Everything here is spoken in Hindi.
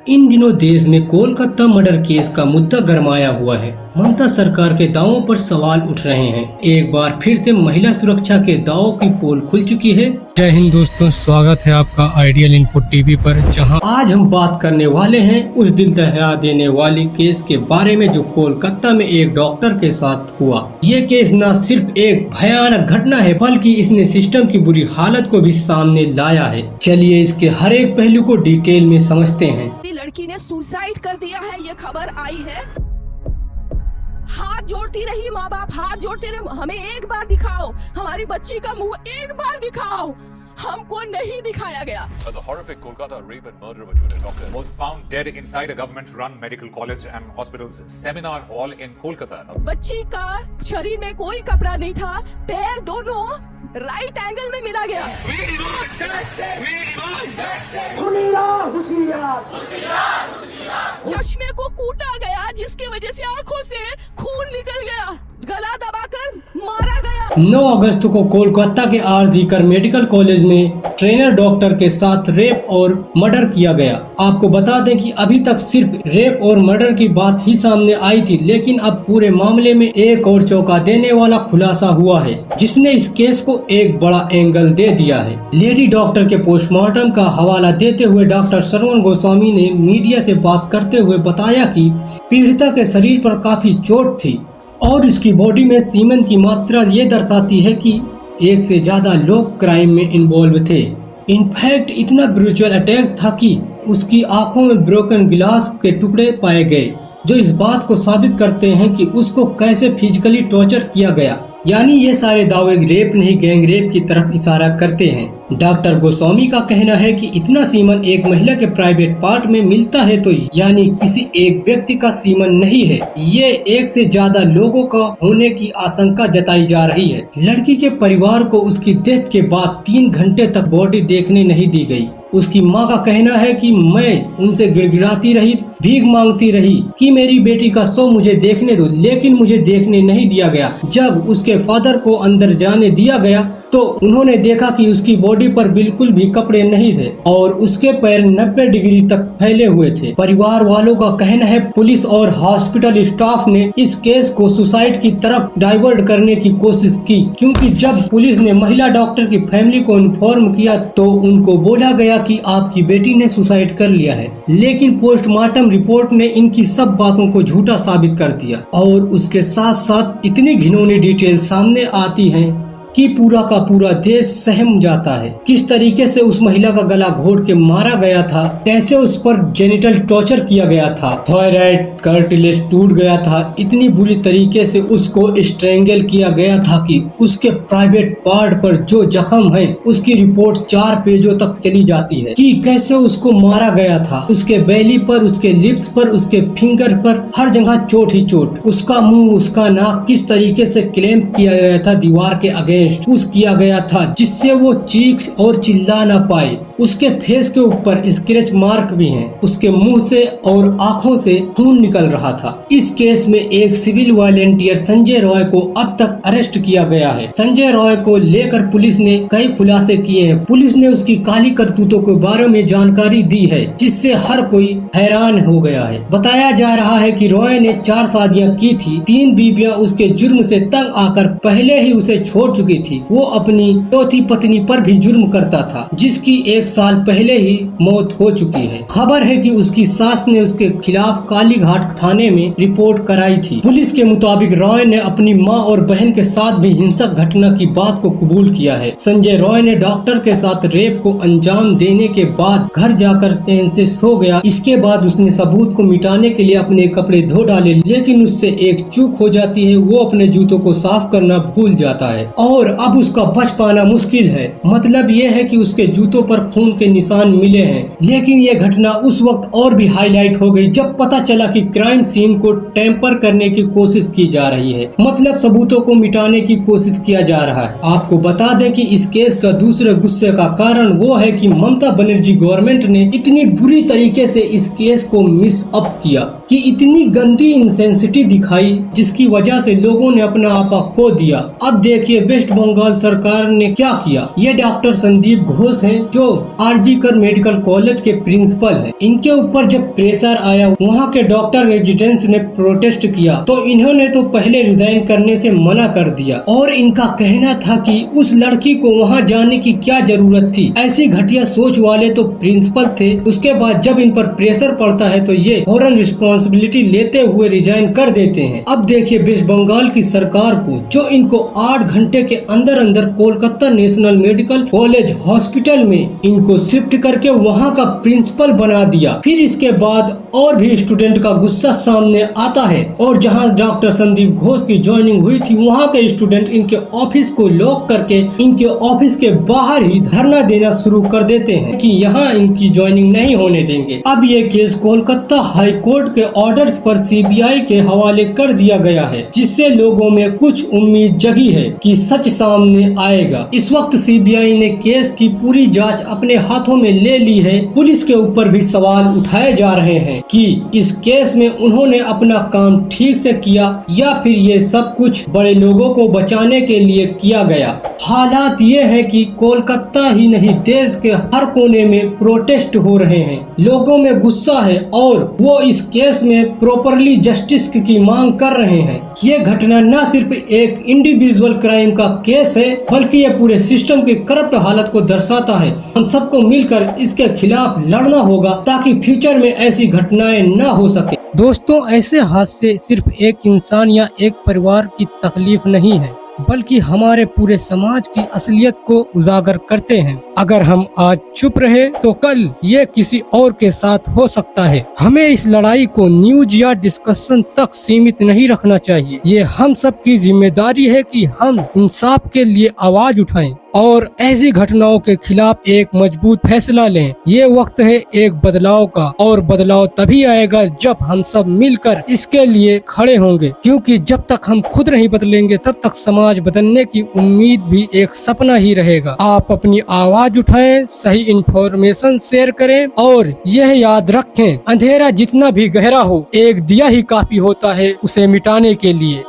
इन दिनों देश में कोलकाता मर्डर केस का मुद्दा गरमाया हुआ है। ममता सरकार के दावों पर सवाल उठ रहे हैं। एक बार फिर से महिला सुरक्षा के दावों की पोल खुल चुकी है। जय हिंद दोस्तों, स्वागत है आपका आइडियल इनपुट टीवी पर, जहां आज हम बात करने वाले हैं उस दिल दहला देने वाली केस के बारे में जो कोलकाता में एक डॉक्टर के साथ हुआ। ये केस न सिर्फ एक भयानक घटना है बल्कि इसने सिस्टम की बुरी हालत को भी सामने लाया है। चलिए इसके हर एक पहलू को डिटेल में समझते हैं। लड़की ने सुसाइड कर दिया है, ये खबर आई है। हाथ जोड़ती रही माँ बाप, हाथ जोड़ते रहे, हमें एक बार दिखाओ, हमारी बच्ची का मुंह एक बार दिखाओ। हमको नहीं दिखाया गया। The horrific Kolkata rape and murder of a junior doctor was found dead inside a government-run medical college and hospital's seminar hall in Kolkata. बच्ची का शरीर में कोई कपड़ा नहीं था, पैर दोनों राइट एंगल में मिला गया। चश्मे को कूटा गया, जिसकी वजह से आंखों से खून निकल गया, गला दबाकर मारा गया। 9 अगस्त को कोलकाता के आरजी कर मेडिकल कॉलेज में ट्रेनर डॉक्टर के साथ रेप और मर्डर किया गया। आपको बता दें कि अभी तक सिर्फ रेप और मर्डर की बात ही सामने आई थी, लेकिन अब पूरे मामले में एक और चौंका देने वाला खुलासा हुआ है, जिसने इस केस को एक बड़ा एंगल दे दिया है। लेडी डॉक्टर के पोस्टमार्टम का हवाला देते हुए डॉक्टर श्रवण गोस्वामी ने मीडिया से बात करते हुए बताया कि पीड़िता के शरीर पर काफी चोट थी और इसकी बॉडी में सीमेन की मात्रा ये दर्शाती है कि एक से ज्यादा लोग क्राइम में इन्वॉल्व थे। इनफैक्ट इतना ब्रूचुअल अटैक था कि उसकी आंखों में ब्रोकन गिलास के टुकड़े पाए गए, जो इस बात को साबित करते हैं कि उसको कैसे फिजिकली टॉर्चर किया गया। यानी ये सारे दावे रेप नहीं गैंग रेप की तरफ इशारा करते हैं। डॉक्टर गोस्वामी का कहना है कि इतना सीमन एक महिला के प्राइवेट पार्ट में मिलता है तो यानी किसी एक व्यक्ति का सीमन नहीं है, ये एक से ज्यादा लोगों का होने की आशंका जताई जा रही है। लड़की के परिवार को उसकी डेथ के बाद 3 घंटे तक बॉडी देखने नहीं दी गई। उसकी मां का कहना है कि मैं उनसे गिड़गिड़ाती रही, भीख मांगती रही कि मेरी बेटी का शव मुझे देखने दो, लेकिन मुझे देखने नहीं दिया गया। जब उसके फादर को अंदर जाने दिया गया तो उन्होंने देखा कि उसकी बॉडी पर बिल्कुल भी कपड़े नहीं थे और उसके पैर 90 डिग्री तक फैले हुए थे। परिवार वालों का कहना है पुलिस और हॉस्पिटल स्टाफ ने इस केस को सुसाइड की तरफ डाइवर्ट करने की कोशिश की, क्योंकि जब पुलिस ने महिला डॉक्टर की फैमिली को इन्फॉर्म किया तो उनको बोला गया कि आपकी बेटी ने सुसाइड कर लिया है, लेकिन पोस्टमार्टम रिपोर्ट ने इनकी सब बातों को झूठा साबित कर दिया। और उसके साथ साथ इतनी घिनौनी डिटेल सामने आती हैं कि पूरा का पूरा देश सहम जाता है। किस तरीके से उस महिला का गला घोट के मारा गया था, कैसे उस पर जेनिटल टॉर्चर किया गया था, थायराइड कार्टिलेज टूट गया था, इतनी बुरी तरीके से उसको स्ट्रेंगल किया गया था कि उसके प्राइवेट पार्ट पर जो जख्म है उसकी रिपोर्ट 4 पेजों तक चली जाती है कि कैसे उसको मारा गया था। उसके बेली पर, उसके लिप्स पर, उसके फिंगर पर, हर जगह चोट ही चोट। उसका मुंह, उसका नाक किस तरीके से क्लैंप किया गया था, दीवार के अगेंस्ट पुश किया गया था, जिससे वो चीख और चिल्ला ना पाए। उसके फेस के ऊपर स्क्रैच मार्क भी हैं। उसके मुंह से और आंखों से खून निकल रहा था। इस केस में एक सिविल वॉलेंटियर संजय रॉय को अब तक अरेस्ट किया गया है। संजय रॉय को लेकर पुलिस ने कई खुलासे किए हैं। पुलिस ने उसकी काली करतूतों के बारे में जानकारी दी है, जिससे हर कोई हैरान हो गया है। बताया जा रहा है कि रॉय ने 4 शादियां की थी, 3 बीवियां उसके जुर्म से तंग आकर पहले ही उसे छोड़ चुकी थी। वो अपनी चौथी पत्नी पर भी जुर्म करता था, जिसकी 1 साल पहले ही मौत हो चुकी है। खबर है कि उसकी सास ने उसके खिलाफ कालीघाट थाने में रिपोर्ट कराई थी। पुलिस के मुताबिक रॉय ने अपनी मां और बहन के साथ भी हिंसक घटना की बात को कबूल किया है। संजय रॉय ने डॉक्टर के साथ रेप को अंजाम देने के बाद घर जाकर चैन से सो गया। इसके बाद उसने सबूत को मिटाने के लिए अपने कपड़े धो डाले, लेकिन उससे एक चूक हो जाती है, वो अपने जूतों को साफ करना भूल जाता है और अब उसका बच पाना मुश्किल है। मतलब ये है कि उसके जूतों पर खून के निशान मिले हैं। लेकिन ये घटना उस वक्त और भी हाईलाइट हो गई जब पता चला कि क्राइम सीन को टेम्पर करने की कोशिश की जा रही है, मतलब सबूतों को मिटाने की कोशिश किया जा रहा है। आपको बता दें कि इस केस का दूसरे गुस्से का कारण वो है कि ममता बनर्जी गवर्नमेंट ने इतनी बुरी तरीके से इस केस को मिस अप किया कि इतनी गंदी इंसेंसिटी दिखाई, जिसकी वजह से लोगों ने अपना आपा खो दिया। अब देखिए वेस्ट बंगाल सरकार ने क्या किया। ये डॉक्टर संदीप घोष हैं, जो आरजीकर मेडिकल कॉलेज के प्रिंसिपल हैं। इनके ऊपर जब प्रेशर आया, वहाँ के डॉक्टर रेजिडेंट्स ने प्रोटेस्ट किया तो इन्होंने तो पहले रिजाइन करने से मना कर दिया और इनका कहना था कि उस लड़की को वहाँ जाने की क्या जरूरत थी। ऐसी घटिया सोच वाले तो प्रिंसिपल थे। उसके बाद जब इन पर प्रेशर पड़ता है तो ये फौरन रिस्पॉन्सिबिलिटी लेते हुए रिजाइन कर देते हैं। अब देखिए वेस्ट बंगाल की सरकार को, जो इनको 8 घंटे के अंदर अंदर Kolkata national medical college hospital में इनको शिफ्ट करके वहाँ का प्रिंसिपल बना दिया। फिर इसके बाद और भी स्टूडेंट का गुस्सा सामने आता है और जहाँ डॉक्टर संदीप घोष की ज्वाइनिंग हुई थी, वहाँ के स्टूडेंट इनके ऑफिस को लॉक करके इनके ऑफिस के बाहर ही धरना देना शुरू कर देते हैं कि यहाँ इनकी ज्वाइनिंग नहीं होने देंगे। अब ये केस कोलकाता हाई कोर्ट के ऑर्डर्स पर सीबीआई के हवाले कर दिया गया है, जिससे लोगों में कुछ उम्मीद जगी है कि सच सामने आएगा। इस वक्त सीबीआई ने केस की पूरी जांच अपने हाथों में ले ली है। पुलिस के ऊपर भी सवाल उठाए जा रहे हैं कि इस केस में उन्होंने अपना काम ठीक से किया या फिर ये सब कुछ बड़े लोगों को बचाने के लिए किया गया। हालात ये है कि कोलकाता ही नहीं, देश के हर कोने में प्रोटेस्ट हो रहे हैं। लोगों में गुस्सा है और वो इस केस में प्रॉपरली जस्टिस की मांग कर रहे हैं। ये घटना न सिर्फ एक इंडिविजुअल क्राइम का केस है, बल्कि ये पूरे सिस्टम की करप्ट हालत को दर्शाता है। हम सबको मिलकर इसके खिलाफ लड़ना होगा ताकि फ्यूचर में ऐसी घटनाएं न हो सके। दोस्तों, ऐसे हादसे सिर्फ एक इंसान या एक परिवार की तकलीफ नहीं है, बल्कि हमारे पूरे समाज की असलियत को उजागर करते हैं। अगर हम आज चुप रहे तो कल ये किसी और के साथ हो सकता है। हमें इस लड़ाई को न्यूज या डिस्कशन तक सीमित नहीं रखना चाहिए। ये हम सब की जिम्मेदारी है कि हम इंसाफ के लिए आवाज उठाएं और ऐसी घटनाओं के खिलाफ एक मजबूत फैसला लें। ये वक्त है एक बदलाव का, और बदलाव तभी आएगा जब हम सब मिलकर इसके लिए खड़े होंगे, क्योंकि जब तक हम खुद नहीं बदलेंगे तब तक समाज बदलने की उम्मीद भी एक सपना ही रहेगा। आप अपनी आवाज उठाएं, सही इंफॉर्मेशन शेयर करें और यह याद रखें, अंधेरा जितना भी गहरा हो, एक दिया ही काफी होता है उसे मिटाने के लिए।